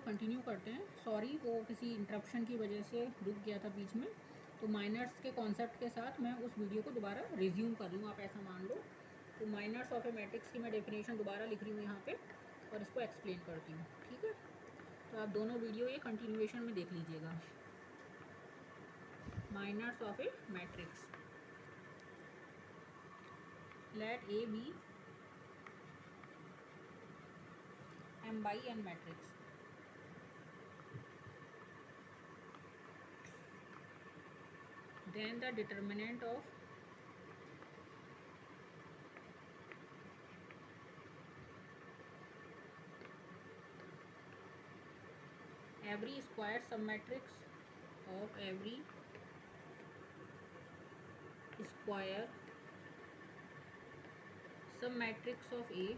Video continue करते हैं। Sorry, वो किसी इंटरप्शन की वजह से रुक गया था बीच में, तो माइनर्स के कॉन्सेप्ट के साथ मैं उस वीडियो को दोबारा रिज्यूम कर लूँ, आप ऐसा मान लो। तो माइनर्स ऑफ ए मैट्रिक्स की मैं डेफिनेशन दोबारा लिख रही हूँ यहाँ पे और इसको एक्सप्लेन करती हूँ, ठीक है। तो आप दोनों वीडियो ये कंटिन्यूएशन में देख लीजिएगा। Minors of a matrix, let A B m by n matrix. Then the determinant of every square submatrix of every square submatrix of A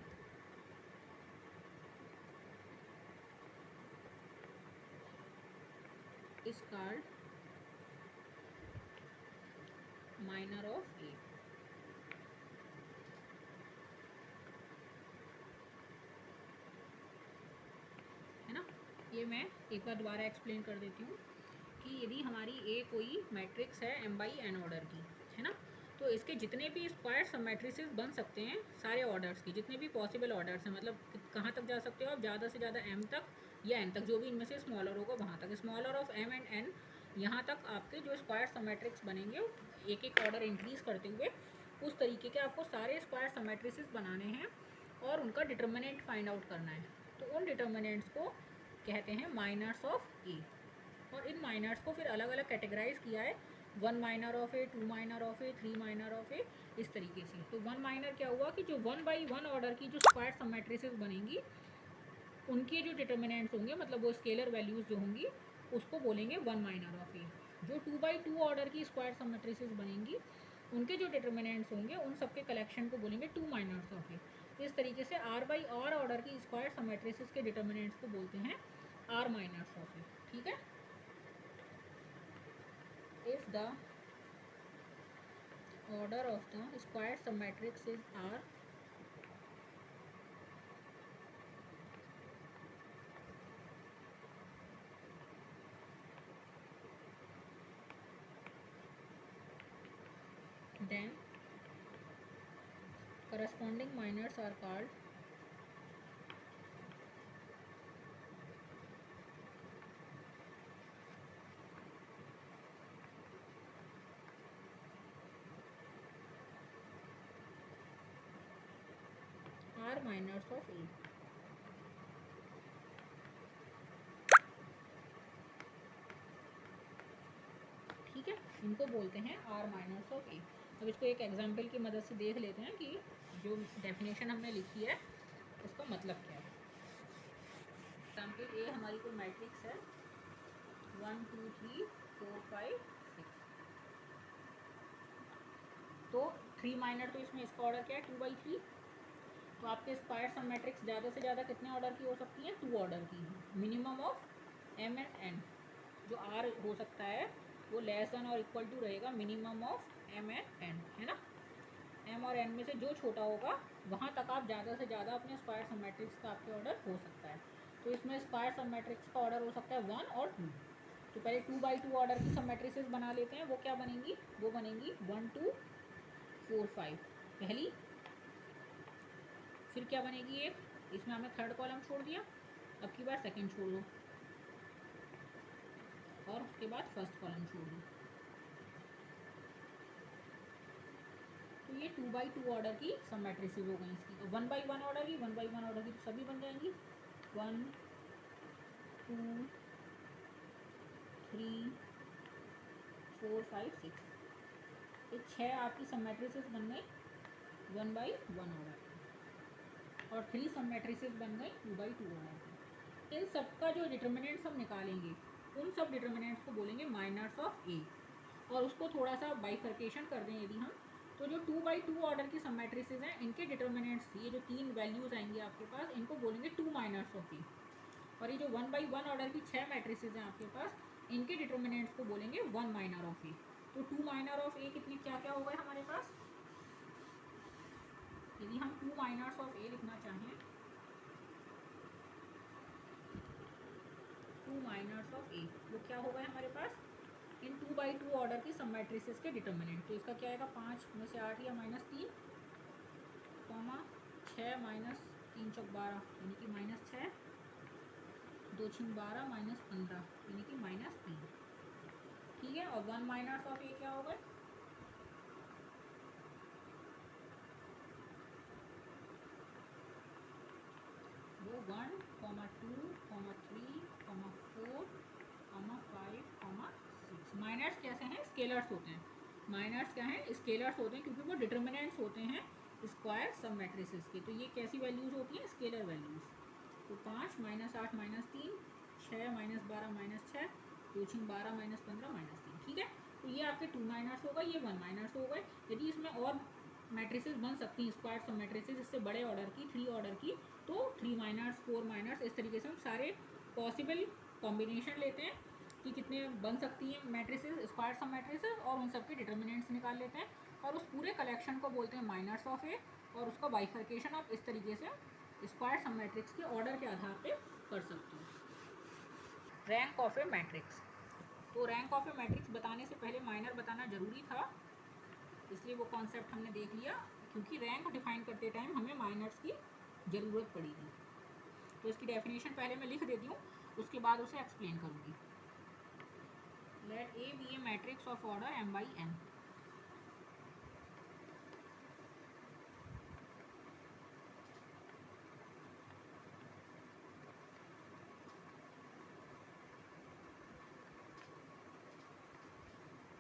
is called minor of A, है ना। ये मैं एक बार दोबारा एक्सप्लेन कर देती हूँ कि यदि हमारी A कोई मैट्रिक्स है m by n ऑर्डर की, है ना, तो इसके जितने भी स्क्वायर सब मैट्रिसेस बन सकते हैं, सारे ऑर्डर्स की जितने भी पॉसिबल ऑर्डर्स हैं, मतलब कहाँ तक जा सकते हो आप, ज़्यादा से ज़्यादा m तक या n तक, जो भी इनमें से स्मॉलर होगा वहाँ तक, smaller of m and n, यहाँ तक आपके जो स्क्वायर सब मैट्रिक्स बनेंगे एक एक ऑर्डर इंक्रीज़ करते हुए उस तरीके के आपको सारे स्क्वायर सब मैट्रिसेस बनाने हैं और उनका डिटर्मिनेंट फाइंड आउट करना है। तो उन डिटर्मिनेंट्स को कहते हैं माइनर्स ऑफ ए, और इन माइनर्स को फिर अलग अलग कैटेगराइज किया है, 1 minor of A, 2 minor of A, 3 minor of A, इस तरीके से। तो 1 माइनर क्या हुआ कि जो 1 by 1 ऑर्डर की जो स्क्वायर सब मैट्रिसेस बनेंगी उनके जो डिटर्मिनेंट्स होंगे, मतलब वो स्केलर वैल्यूज़ जो होंगी, उसको बोलेंगे 1 माइनर ऑफ ए। जो 2 by 2 ऑर्डर की स्क्वायर सब मैट्रिसेस बनेंगी उनके जो डिटर्मिनेंट्स होंगे उन सबके कलेक्शन को बोलेंगे 2 माइनर्स ऑफ ए। इस तरीके से r by r ऑर्डर की स्क्वायर सब मैट्रिसेस के डिटर्मिनेंट्स को बोलते हैं r माइनर्स ऑफ ए, ठीक है। If the order of the square submatrix is R, then corresponding minors are called R minors of A, ठीक है। इनको बोलते हैं R माइनर्स ऑफ A। अब इसको एक एग्जाम्पल की मदद से देख लेते हैं कि जो डेफिनेशन हमने लिखी है उसका मतलब क्या है। एग्जाम्पल ए हमारी कोई मैट्रिक्स है 1 2 3 4 5 6, तो 3 माइनर, तो इसमें इसका ऑर्डर क्या है 2 by 3। तो आपके स्क्वायर सब मैट्रिक्स ज़्यादा से ज़्यादा कितने ऑर्डर की हो सकती हैं, 2 ऑर्डर की। Minimum of m and n, जो r हो सकता है वो लेस देन और इक्वल टू रहेगा minimum of m and n, है ना। m और n में से जो छोटा होगा वहाँ तक आप ज़्यादा से ज़्यादा अपने स्क्वायर सब मैट्रिक्स का आपके ऑर्डर हो सकता है। तो इसमें स्क्वायर सब मैट्रिक्स का ऑर्डर हो सकता है 1 और 2। तो पहले 2 by 2 ऑर्डर की सब मैट्रिसेस बना लेते हैं। वो क्या बनेंगी, वो बनेंगी 1 2 4 5 पहली, फिर क्या बनेगी एक, इसमें हमने थर्ड कॉलम छोड़ दिया, अब की बार सेकंड छोड़ दो और उसके बाद फर्स्ट कॉलम छोड़ दो। तो ये 2 by 2 ऑर्डर की सब मैट्रिसेस हो गई इसकी। 1 by 1 ऑर्डर की, 1 by 1 ऑर्डर की तो सभी बन जाएंगी 1 2 3 4 5 6, ये 6 आपकी सब मैट्रिसेस बन गई 1 by 1 ऑर्डर की, और 3 सब मैट्रिसेस बन गई 2 by 2 ऑर्डर की। इन सब का जो डिटर्मिनेंट्स हम निकालेंगे उन सब डिटर्मिनेंट्स को बोलेंगे माइनर्स ऑफ ए। और उसको थोड़ा सा बाइफर्केशन कर दें यदि हम, तो जो 2 by 2 ऑर्डर की सब मैट्रिसेस हैं इनके डिटर्मिनेंट्स, ये जो 3 वैल्यूज़ आएंगी आपके पास, इनको बोलेंगे 2 माइनर्स ऑफ ए। और ये जो 1 by 1 ऑर्डर की 6 मैट्रिसेस हैं आपके पास, इनके डिटर्मिनेंट्स को बोलेंगे 1 माइनर ऑफ ए। तो 2 माइनर ऑफ ए कितने क्या क्या हो गए हमारे पास, यदि हम 2 माइनर्स ऑफ ए लिखना चाहें माइनस ऑफ ए, वो क्या होगा हमारे पास इन 2/2 ऑर्डर की सब मैट्रिसेस के डिटर्मिनेंट। तो इसका क्या आएगा 5 में से 8 या -3, 6 माइनस 3 चौक 12 यानी कि -6, 2 छीन 12 -15 यानी कि -3। ठीक है, और 1 माइनस ऑफ ए क्या होगा, वो 1, 2, 3, 4, 5, 6। माइनर्स कैसे हैं, स्केलर्स होते हैं। माइनर्स क्या हैं, स्केलर्स होते हैं, क्योंकि वो डिटर्मिनेंट्स होते हैं स्क्वायर सब मैट्रिसेस के। तो ये कैसी वैल्यूज़ होती हैं, स्केलर वैल्यूज़। तो 5 -8 -3, 6 -12 -6, 2 छीन 12 -15 -3। ठीक है, तो ये आपके 2 माइनर्स हो गए, ये 1 माइनर्स हो गए। यदि इसमें और मैट्रिसेस बन सकती हैं स्क्वायर सब मैट्रिसेस इससे बड़े ऑर्डर की, 3 ऑर्डर की, तो 3 माइनर्स, 4 माइनर्स, इस तरीके से हम सारे पॉसिबल कॉम्बिनेशन लेते हैं कि कितने बन सकती हैं मैट्रिसेस स्क्वायर सब मैट्रिसेस, और उन सब के डिटर्मिनेंट्स निकाल लेते हैं, और उस पूरे कलेक्शन को बोलते हैं माइनर्स ऑफ ए, और उसका बाइफर्केशन आप इस तरीके से स्क्वायर सब मैट्रिक्स के ऑर्डर के आधार पे कर सकते हो। रैंक ऑफ ए मैट्रिक्स, तो रैंक ऑफ ए मैट्रिक्स बताने से पहले माइनर बताना ज़रूरी था, इसलिए वो कॉन्सेप्ट हमने देख लिया, क्योंकि रैंक डिफाइन करते टाइम हमें माइनर्स की ज़रूरत पड़ी थी। तो इसकी डेफिनेशन पहले मैं लिख देती हूँ, उसके बाद उसे एक्सप्लेन करूँगी। Let A be a matrix of order m/n।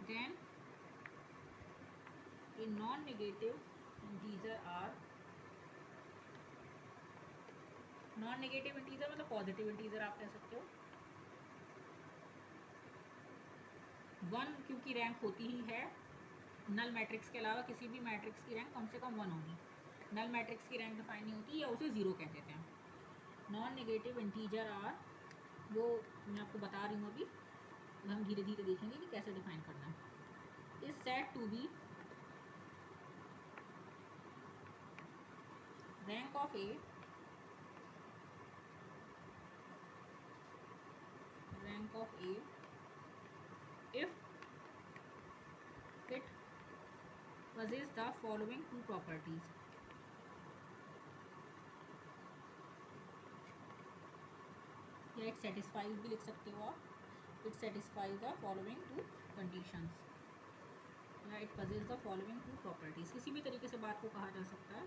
then a non-negative integer r, non-negative integer मतलब पॉजिटिव इंटीजर आप कह सकते हो, 1, क्योंकि रैंक होती ही है नल मैट्रिक्स के अलावा किसी भी मैट्रिक्स की रैंक कम से कम 1 होगी। नल मैट्रिक्स की रैंक डिफाइन नहीं होती, या उसे 0 कह देते हैं। नॉन नेगेटिव इंटीजर आर, वो मैं आपको बता रही हूँ अभी, हम धीरे धीरे देखेंगे कि कैसे डिफाइन करना है। Is said to be rank of A, rank of A if it possesses the following two properties। या इट सेटिस्फाइज भी लिख सकते हो आप, it satisfies the following two conditions, या it possesses the following two properties, किसी भी तरीके से बात को कहा जा सकता है।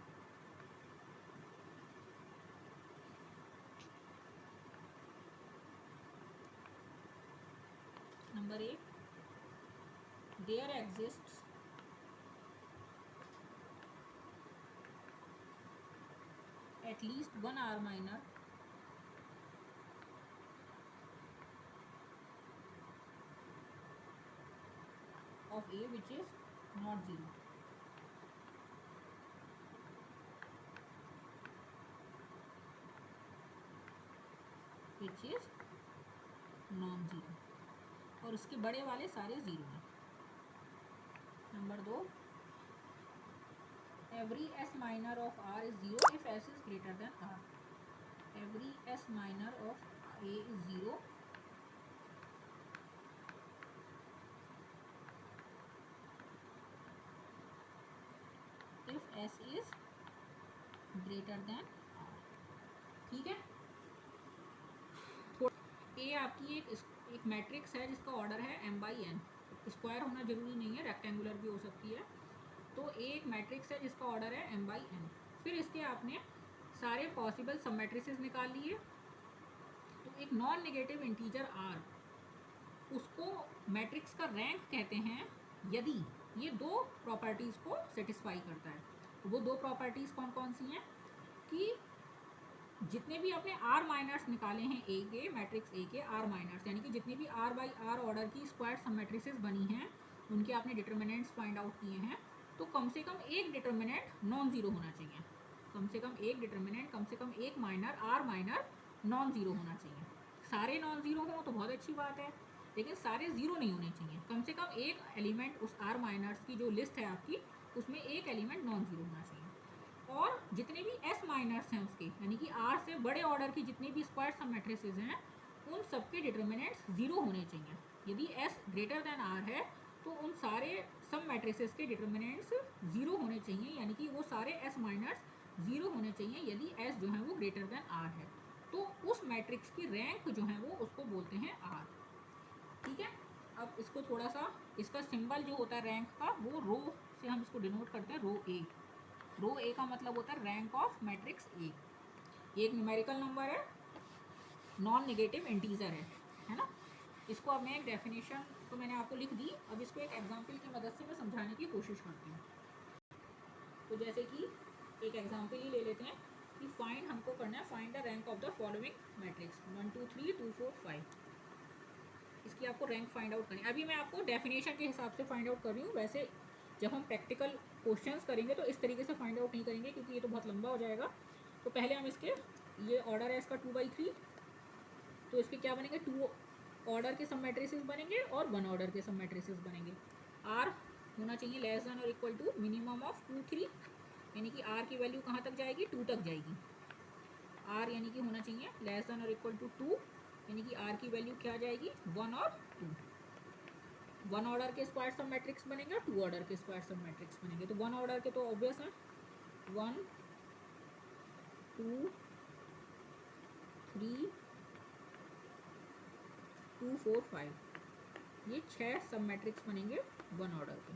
Number 1, there exists at least one r minor of a which is not 0। which is non zero, और उसके बड़े वाले सारे 0 हैं। Number 2, every s minor of r is 0 if s is greater than r। every s minor of a is 0 if s is greater than r। ठीक है, ए आपकी एक मैट्रिक्स है जिसका ऑर्डर है m/n, स्क्वायर होना जरूरी नहीं है, रेक्टेंगुलर भी हो सकती है। तो ए एक मैट्रिक्स है जिसका ऑर्डर है m/n। फिर इसके आपने सारे पॉसिबल सब मैट्रिसेस निकाल लिए। तो एक नॉन नेगेटिव इंटीजर r, उसको मैट्रिक्स का रैंक कहते हैं यदि ये 2 प्रॉपर्टीज़ को सेटिस्फाई करता है। वो 2 प्रॉपर्टीज़ कौन कौन सी हैं, कि जितने भी आपने आर माइनर्स निकाले हैं ए के, मैट्रिक्स ए के आर माइनर्स, यानी कि जितनी भी r/r ऑर्डर की स्क्वायर सब मैट्रिसेस बनी हैं, उनके आपने डिटर्मिनेंट्स फाइंड आउट किए हैं, तो कम से कम एक डिटर्मिनेंट नॉन ज़ीरो होना चाहिए। कम से कम एक डिटर्मिनेंट, कम से कम एक minor, r minor non zero होना चाहिए। सारे नॉन ज़ीरो हों तो बहुत अच्छी बात है, लेकिन सारे ज़ीरो नहीं होने चाहिए। कम से कम एक एलिमेंट उस आर माइनर्स की जो लिस्ट है आपकी, उसमें एक एलिमेंट नॉन ज़ीरो होना चाहिए। और जितने भी एस माइनर्स हैं उसके, यानी कि आर से बड़े ऑर्डर की जितनी भी स्क्वायर सब मैट्रिसेस हैं, उन सबके डिटर्मिनेंट्स ज़ीरो होने चाहिए। यदि S ग्रेटर देन R है तो उन सारे सब मैट्रिसेस के डिटर्मिनेंट्स ज़ीरो होने चाहिए, यानी कि वो सारे S माइनस ज़ीरो होने चाहिए यदि S जो है वो ग्रेटर देन R है। तो उस मैट्रिक्स की रैंक जो है वो उसको बोलते हैं R। ठीक है, अब इसको थोड़ा सा, इसका सिंबल जो होता है रैंक का वो रो से हम इसको डिनोट करते हैं, रो ए। रो ए का मतलब होता है रैंक ऑफ मैट्रिक्स ए। ये एक न्यूमेरिकल नंबर है, नॉन नेगेटिव इंटीजर है ना। इसको अब मैं एक डेफिनेशन तो मैंने आपको लिख दी, अब इसको एक एग्जांपल की मदद से मैं समझाने की कोशिश करती हूँ। तो जैसे कि एक एग्जांपल ही ले लेते हैं कि फाइंड हमको करना है, find the rank of the following matrix 1 2 3 2 4 5। इसकी आपको रैंक फाइंड आउट करनी है। अभी मैं आपको डेफिनेशन के हिसाब से फाइंड आउट कर रही हूँ, वैसे जब हम प्रैक्टिकल क्वेश्चंस करेंगे तो इस तरीके से फाइंड आउट नहीं करेंगे क्योंकि ये तो बहुत लंबा हो जाएगा। तो पहले हम इसके, ये ऑर्डर है इसका 2/3, तो इसके क्या बनेंगे, 2 ऑर्डर के सब मैट्रिसेस बनेंगे और 1 ऑर्डर के सब मैट्रिसेस बनेंगे। आर होना चाहिए लेस देन और इक्वल टू मिनिमम ऑफ 2 3, यानी कि आर की वैल्यू कहाँ तक जाएगी, 2 तक जाएगी। आर यानी कि होना चाहिए लेस देन और इक्वल टू 2, यानी कि आर की वैल्यू क्या जाएगी, 1 और 2। 1 ऑर्डर के स्क्वायर सब मैट्रिक्स बनेंगे और 2 ऑर्डर के स्क्वायर सब मैट्रिक्स बनेंगे। तो 1 ऑर्डर के तो ऑब्वियस है 1 2 3 2 4 5, ये 6 सब मैट्रिक्स बनेंगे 1 ऑर्डर के।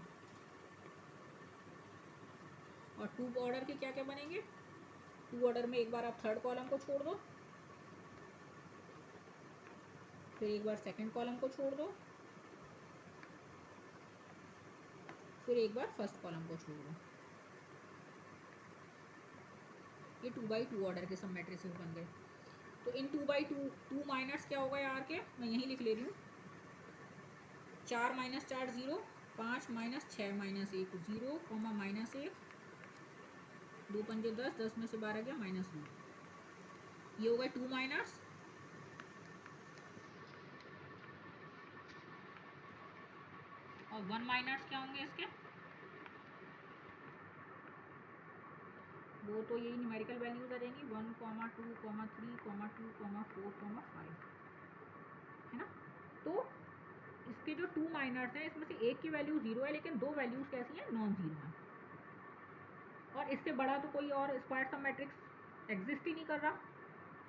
और 2 ऑर्डर के क्या क्या बनेंगे, 2 ऑर्डर में एक बार आप थर्ड कॉलम को छोड़ दो, फिर एक बार सेकंड कॉलम को छोड़ दो, फिर एक बार फर्स्ट कॉलम को छोड़ दो। ये 2/2 ऑर्डर के सब मैट्रिसेस बन गए। तो इन 2/2, 2 माइनस क्या होगा यार के, मैं यहीं लिख ले रही हूँ, 4 minus 4 0, 5 minus 6 minus 1 0, comma minus 1, 2 पंजे 10, 10 में से 12 गया -2, ये होगा 2 माइनस, और 1 माइनस क्या होंगे इसके, वो तो यही न्यूमेरिकल वैल्यूज आ जाएंगी 1, 2, 3, 2, 4, 5, है ना। तो इसके जो 2 माइनर्स हैं इसमें से एक की वैल्यू 0 है, लेकिन दो वैल्यूज कैसी हैं, नॉन जीरो हैं। और इससे बड़ा तो कोई और स्क्वायर सब मैट्रिक्स एग्जिस्ट ही नहीं कर रहा,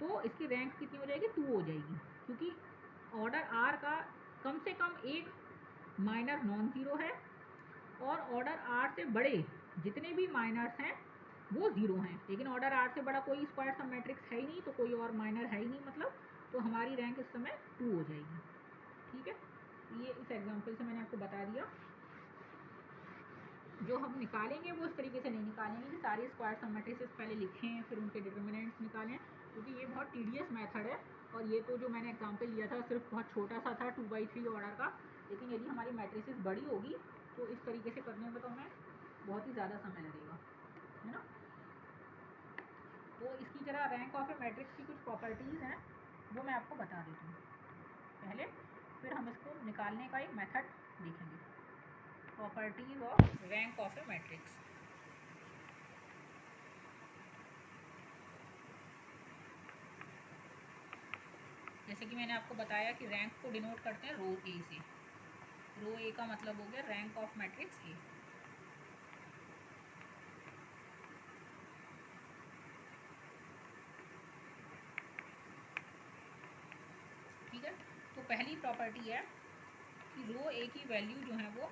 तो इसकी रैंक कितनी हो जाएगी, 2 हो जाएगी, क्योंकि ऑर्डर आर का कम से कम एक माइनर नॉन जीरो है और ऑर्डर आर से बड़े जितने भी माइनर्स हैं वो जीरो हैं, लेकिन ऑर्डर आर से बड़ा कोई स्क्वायर सब मैट्रिक्स है ही नहीं, तो कोई और माइनर है ही नहीं, मतलब तो हमारी रैंक इस समय 2 हो जाएगी। ठीक है, ये इस एग्जांपल से मैंने आपको बता दिया। जो हम निकालेंगे वो इस तरीके से नहीं निकालेंगे कि सारी स्क्वायर सब मैट्रिसेस पहले लिखें फिर उनके डिटर्मिनेंट्स निकालें, क्योंकि ये बहुत टीडियस मेथड है। और ये तो जो मैंने एग्जांपल लिया था सिर्फ बहुत छोटा सा था 2/3 ऑर्डर का, लेकिन यदि हमारी मैट्रिसेस बड़ी होगी तो इस तरीके से करने में तो हमें बहुत ही ज़्यादा समय लगेगा, है ना। तो इसकी जरा रैंक ऑफ ए मैट्रिक्स की कुछ प्रॉपर्टीज़ हैं वो मैं आपको बता देती हूँ पहले, फिर हम इसको निकालने का एक मेथड देखेंगे। Properties of rank of a matrix. जैसे कि मैंने आपको बताया कि रैंक को डिनोट करते हैं रो ए से। रो ए का मतलब हो गया रैंक ऑफ मैट्रिक्स ए। ठीक है, तो पहली प्रॉपर्टी है कि रो ए की वैल्यू जो है वो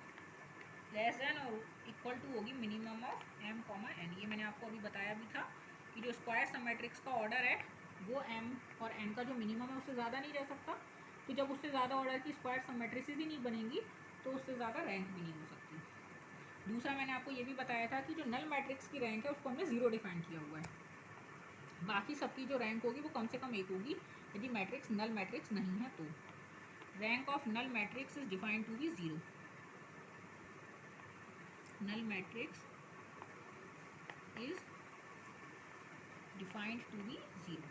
लेस देन और इक्वल टू होगी मिनिमम ऑफ m, n। ये मैंने आपको अभी बताया भी था कि जो स्क्वायर सब मैट्रिक्स का ऑर्डर है वो m और n का जो मिनिमम है उससे ज़्यादा नहीं रह सकता। तो जब उससे ज़्यादा ऑर्डर की स्क्वायर सब मैट्रिसेस ही नहीं बनेंगी तो उससे ज़्यादा रैंक भी नहीं हो सकती। दूसरा मैंने आपको ये भी बताया था कि जो नल मैट्रिक्स की रैंक है उसको हमने 0 डिफाइन किया हुआ है, बाकी सबकी जो रैंक होगी वो कम से कम 1 होगी यदि मैट्रिक्स नल मैट्रिक्स नहीं है। तो rank of null matrix is defined to be 0। null matrix is defined to be 0।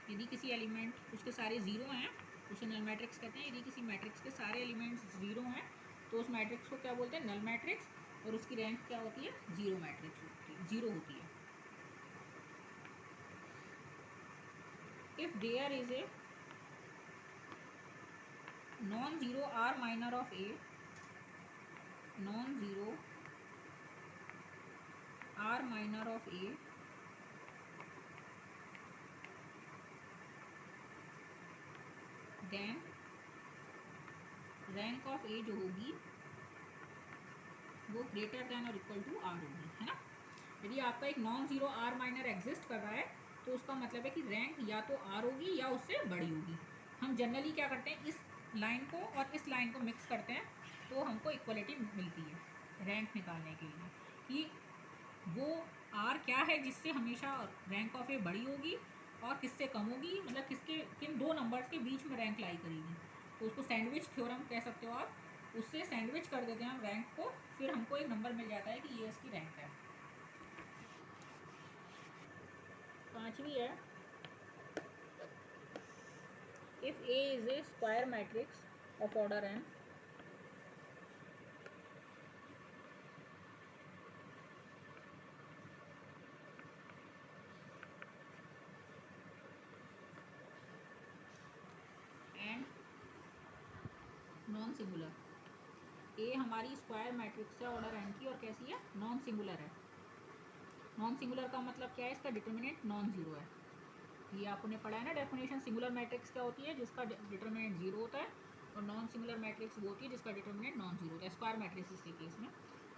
यदि किसी एलिमेंट उसके सारे ज़ीरो हैं उसे नल मैट्रिक्स कहते हैं। यदि किसी मैट्रिक्स के सारे एलिमेंट्स ज़ीरो हैं तो उस मैट्रिक्स को क्या बोलते हैं, नल मैट्रिक्स, और उसकी रैंक क्या होती है, ज़ीरो मैट्रिक्स होती है, ज़ीरो होती है। if there is a non-zero R minor of A, non-zero R minor of A, then rank of A जो होगी वो ग्रेटर देन और इक्वल टू आर होगी, है ना। यदि आपका एक non zero r minor exist कर रहा है तो उसका मतलब है कि रैंक या तो आर होगी या उससे बड़ी होगी। हम जनरली क्या करते हैं, इस लाइन को और इस लाइन को मिक्स करते हैं तो हमको इक्वलिटी मिलती है रैंक निकालने के लिए, कि वो आर क्या है जिससे हमेशा रैंक ऑफ ए बड़ी होगी और किससे कम होगी, मतलब किन दो नंबर्स के बीच में रैंक लाई करेगी। तो उसको सैंडविच थ्योरम कह सकते हो आप। उससे सैंडविच कर देते हैं हम रैंक को, फिर हमको एक नंबर मिल जाता है कि ये इसकी रैंक है। पांचवी है, if A is a square matrix of order n, and non singular. A हमारी स्क्वायर मैट्रिक्स है ऑर्डर एन की और कैसी है, नॉन सिंगुलर है। नॉन सिंगुलर का मतलब क्या है, इसका डिटर्मिनेंट नॉन जीरो है। ये आपने पढ़ा है ना डेफिनेशन, सिंगुलर मैट्रिक्स क्या होती है, जिसका डिटर्मिनेंट जीरो होता है, और नॉन सिंगुलर मैट्रिक्स वो होती है जिसका डिटर्मिनेंट नॉन जीरो होता है स्क्वायर मैट्रिक्स के केस में।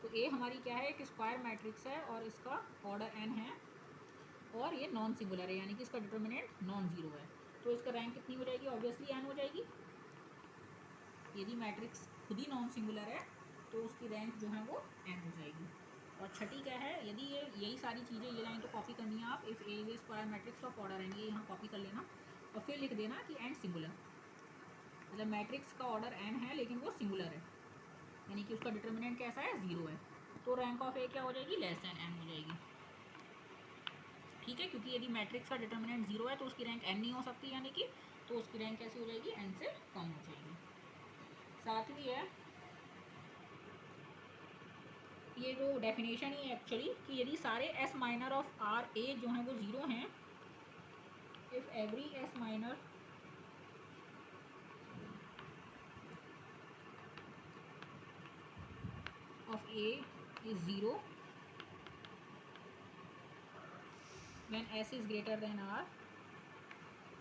तो ए हमारी क्या है, एक स्क्वायर मैट्रिक्स है और इसका ऑर्डर एन है और ये नॉन सिंगुलर है, यानी कि इसका डिटर्मिनेंट नॉन जीरो है। तो इसका रैंक कितनी हो जाएगी, ऑब्वियसली एन हो जाएगी। यदि मैट्रिक्स खुद ही नॉन सिंगुलर है तो उसकी रैंक जो है वो एन हो जाएगी। और छठी क्या है, यदि ये यही सारी चीज़ें, ये लाइन तो कॉपी करनी है आप, if A is square matrix of order n, ये यहाँ कॉपी कर लेना और फिर लिख देना कि एन सिंगुलर, मतलब मैट्रिक्स का ऑर्डर एन है लेकिन वो सिंगुलर है, यानी कि उसका डिटर्मिनेंट कैसा है, जीरो है। तो रैंक ऑफ ए क्या हो जाएगी, लेस देन एन हो जाएगी। ठीक है, क्योंकि यदि मैट्रिक्स का डिटर्मिनेंट जीरो है तो उसकी रैंक एन नहीं हो सकती, यानी कि तो उसकी रैंक कैसी हो जाएगी, एन से कम हो जाएगी। सातवीं है, ये जो डेफिनेशन ही है एक्चुअली, कि यदि सारे s minor of r A जो हैं वो ज़ीरो हैं, if every s minor of A is zero when s is greater than r,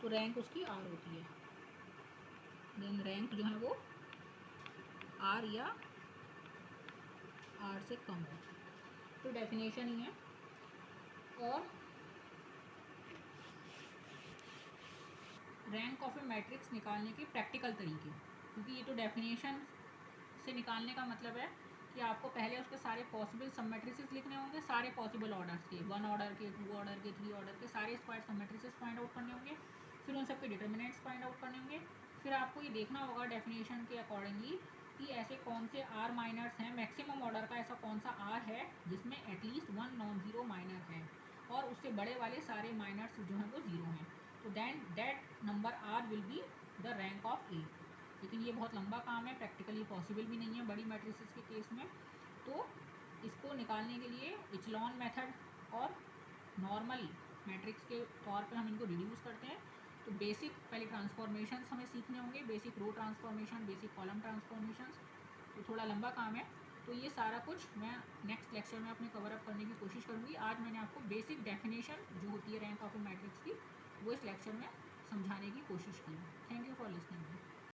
तो रैंक उसकी आर होती है। देन रैंक जो है वो आर या आर से कम है। तो डेफिनेशन ही है। और रैंक ऑफ ए मैट्रिक्स निकालने के प्रैक्टिकल तरीके, क्योंकि ये तो डेफिनेशन से निकालने का मतलब है कि आपको पहले उसके सारे पॉसिबल सब मैट्रिसेस लिखने होंगे, सारे पॉसिबल ऑर्डर्स के, 1 ऑर्डर के, 2 ऑर्डर के, 3 ऑर्डर के सारे स्क्वायर सब मैट्रिसेस फाइंड आउट करने होंगे, फिर उन सबके डिटर्मिनेंट्स फाइंड आउट करने होंगे। फिर आपको ये देखना होगा डेफिनेशन के अकॉर्डिंगली कि ऐसे कौन से आर माइनर्स हैं, मैक्सिमम ऑर्डर का ऐसा कौन सा आर है जिसमें एटलीस्ट 1 नॉन जीरो माइनर है और उससे बड़े वाले सारे माइनर्स जो हैं वो जीरो हैं। तो then that number r will be the rank of A. लेकिन ये बहुत लंबा काम है, प्रैक्टिकली पॉसिबल भी नहीं है बड़ी मैट्रिसेस के केस में। तो इसको निकालने के लिए इचलॉन मेथड और नॉर्मल मैट्रिक्स के तौर पे हम इनको रिड्यूस करते हैं। तो बेसिक पहले ट्रांसफॉर्मेशंस हमें सीखने होंगे, बेसिक रो ट्रांसफॉर्मेशन, बेसिक कॉलम ट्रांसफॉर्मेशंस, तो थोड़ा लंबा काम है। तो ये सारा कुछ मैं नेक्स्ट लेक्चर में अपने कवर अप करने की कोशिश करूँगी। आज मैंने आपको बेसिक डेफिनेशन जो होती है रैंक ऑफ ए मैट्रिक्स की, वो इस लेक्चर में समझाने की कोशिश की।